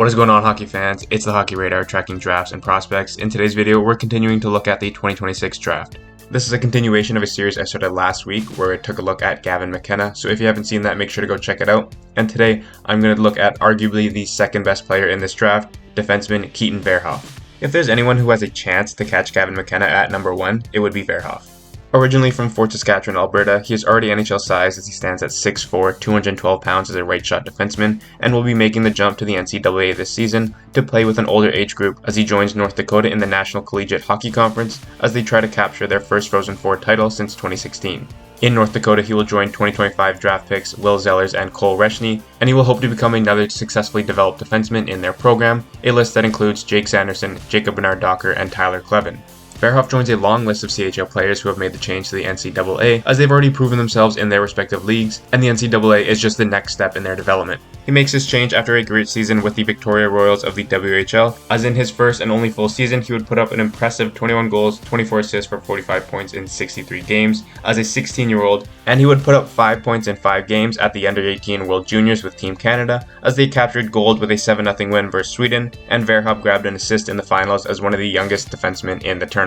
What is going on, hockey fans? It's the Hockey Radar tracking drafts and prospects. In today's video, we're continuing to look at the 2026 draft. This is a continuation of a series I started last week where I took a look at Gavin McKenna, so if you haven't seen that, make sure to go check it out. And today, I'm going to look at arguably the second best player in this draft, defenseman Keaton Verhoeff. If there's anyone who has a chance to catch Gavin McKenna at number 1, it would be Verhoeff. Originally from Fort Saskatchewan, Alberta, he is already NHL size as he stands at 6'4", 212 pounds as a right-shot defenseman, and will be making the jump to the NCAA this season to play with an older age group as he joins North Dakota in the National Collegiate Hockey Conference as they try to capture their first Frozen Four title since 2016. In North Dakota, he will join 2025 draft picks Will Zellers and Cole Reshney, and he will hope to become another successfully developed defenseman in their program, a list that includes Jake Sanderson, Jacob Bernard-Docker, and Tyler Kleven. Verhoeff joins a long list of CHL players who have made the change to the NCAA as they've already proven themselves in their respective leagues, and the NCAA is just the next step in their development. He makes this change after a great season with the Victoria Royals of the WHL, as in his first and only full season he would put up an impressive 21 goals, 24 assists for 45 points in 63 games as a 16-year-old, and he would put up 5 points in 5 games at the Under-18 World Juniors with Team Canada as they captured gold with a 7-0 win versus Sweden, and Verhoeff grabbed an assist in the finals as one of the youngest defensemen in the tournament.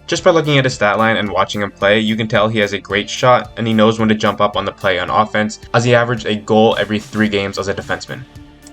Just by looking at his stat line and watching him play, you can tell he has a great shot and he knows when to jump up on the play on offense, as he averaged a goal every 3 games as a defenseman.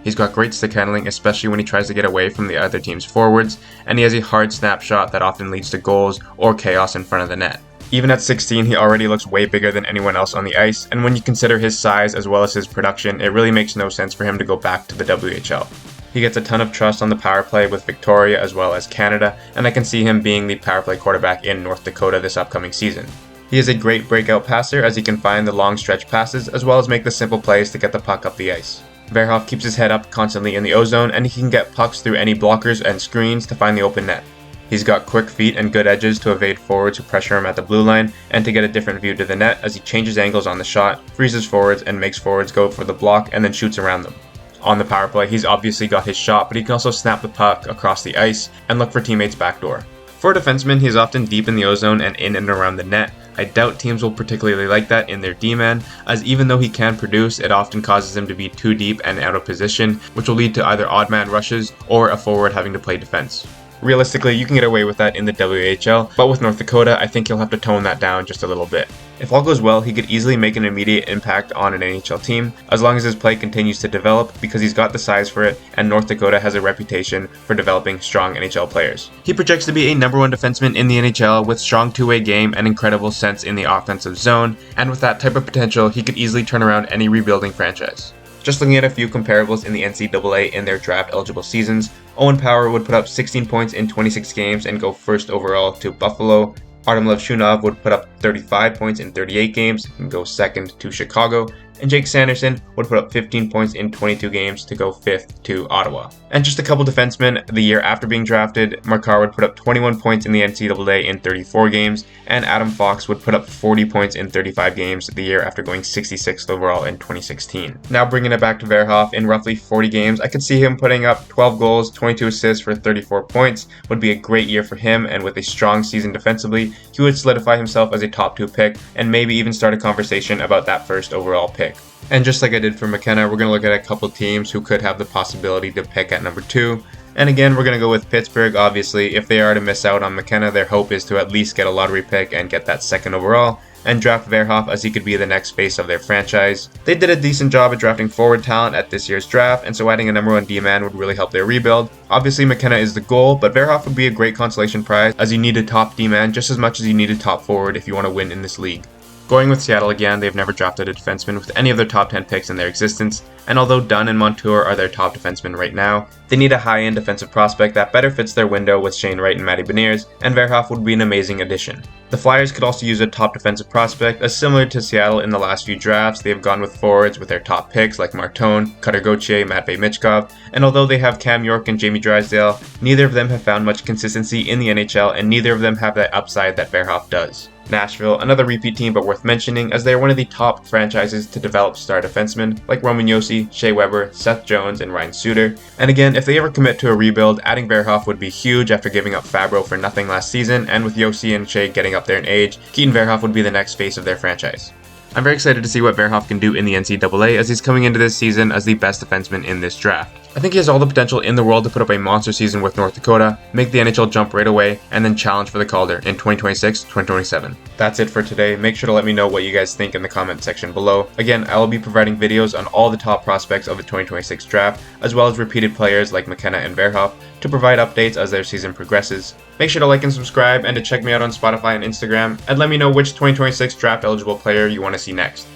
He's got great stick handling, especially when he tries to get away from the other team's forwards, and he has a hard snap shot that often leads to goals or chaos in front of the net. Even at 16, he already looks way bigger than anyone else on the ice, and when you consider his size as well as his production, it really makes no sense for him to go back to the WHL. He gets a ton of trust on the power play with Victoria as well as Canada, and I can see him being the power play quarterback in North Dakota this upcoming season. He is a great breakout passer as he can find the long stretch passes as well as make the simple plays to get the puck up the ice. Verhoeff keeps his head up constantly in the O-zone, and he can get pucks through any blockers and screens to find the open net. He's got quick feet and good edges to evade forwards who pressure him at the blue line and to get a different view to the net as he changes angles on the shot, freezes forwards, and makes forwards go for the block and then shoots around them. On the power play, he's obviously got his shot, but he can also snap the puck across the ice and look for teammates' backdoor. For a defenseman, he's often deep in the O-zone and in and around the net. I doubt teams will particularly like that in their D-man, as even though he can produce, it often causes him to be too deep and out of position, which will lead to either odd man rushes or a forward having to play defense. Realistically, you can get away with that in the WHL, but with North Dakota, I think he'll have to tone that down just a little bit. If all goes well, he could easily make an immediate impact on an NHL team, as long as his play continues to develop because he's got the size for it, and North Dakota has a reputation for developing strong NHL players. He projects to be a number 1 defenseman in the NHL with strong two-way game and incredible sense in the offensive zone, and with that type of potential, he could easily turn around any rebuilding franchise. Just looking at a few comparables in the NCAA in their draft-eligible seasons, Owen Power would put up 16 points in 26 games and go first overall to Buffalo. Artem Levshunov would put up 35 points in 38 games and go second to Chicago, and Jake Sanderson would put up 15 points in 22 games to go 5th to Ottawa. And just a couple defensemen the year after being drafted, Makar would put up 21 points in the NCAA in 34 games, and Adam Fox would put up 40 points in 35 games the year after going 66th overall in 2016. Now bringing it back to Verhoeff, in roughly 40 games, I could see him putting up 12 goals, 22 assists for 34 points, would be a great year for him, and with a strong season defensively, he would solidify himself as a top 2 pick, and maybe even start a conversation about that first overall pick. And just like I did for McKenna, we're going to look at a couple teams who could have the possibility to pick at number 2. And again, we're going to go with Pittsburgh. Obviously, if they are to miss out on McKenna, their hope is to at least get a lottery pick and get that second overall, and draft Verhoeff as he could be the next face of their franchise. They did a decent job at drafting forward talent at this year's draft, and so adding a number 1 D-man would really help their rebuild. Obviously, McKenna is the goal, but Verhoeff would be a great consolation prize as you need a top D-man just as much as you need a top forward if you want to win in this league. Going with Seattle again, they've never drafted a defenseman with any of their top 10 picks in their existence, and although Dunn and Montour are their top defensemen right now, they need a high-end defensive prospect that better fits their window with Shane Wright and Matty Beniers, and Verhoeff would be an amazing addition. The Flyers could also use a top defensive prospect, as similar to Seattle in the last few drafts, they have gone with forwards with their top picks like Martone, Cutter Gauthier, Matvei Michkov, and although they have Cam York and Jamie Drysdale, neither of them have found much consistency in the NHL, and neither of them have that upside that Verhoeff does. Nashville, another repeat team but worth mentioning as they are one of the top franchises to develop star defensemen like Roman Josi, Shea Weber, Seth Jones, and Ryan Suter. And again, if they ever commit to a rebuild, adding Verhoeff would be huge after giving up Fabro for nothing last season, and with Josi and Shea getting up there in age, Keaton Verhoeff would be the next face of their franchise. I'm very excited to see what Verhoeff can do in the NCAA as he's coming into this season as the best defenseman in this draft. I think he has all the potential in the world to put up a monster season with North Dakota, make the NHL jump right away, and then challenge for the Calder in 2026-2027. That's it for today. Make sure to let me know what you guys think in the comment section below. Again, I will be providing videos on all the top prospects of the 2026 draft, as well as repeated players like McKenna and Verhoeff, to provide updates as their season progresses. Make sure to like and subscribe, and to check me out on Spotify and Instagram, and let me know which 2026 draft eligible player you want to see next.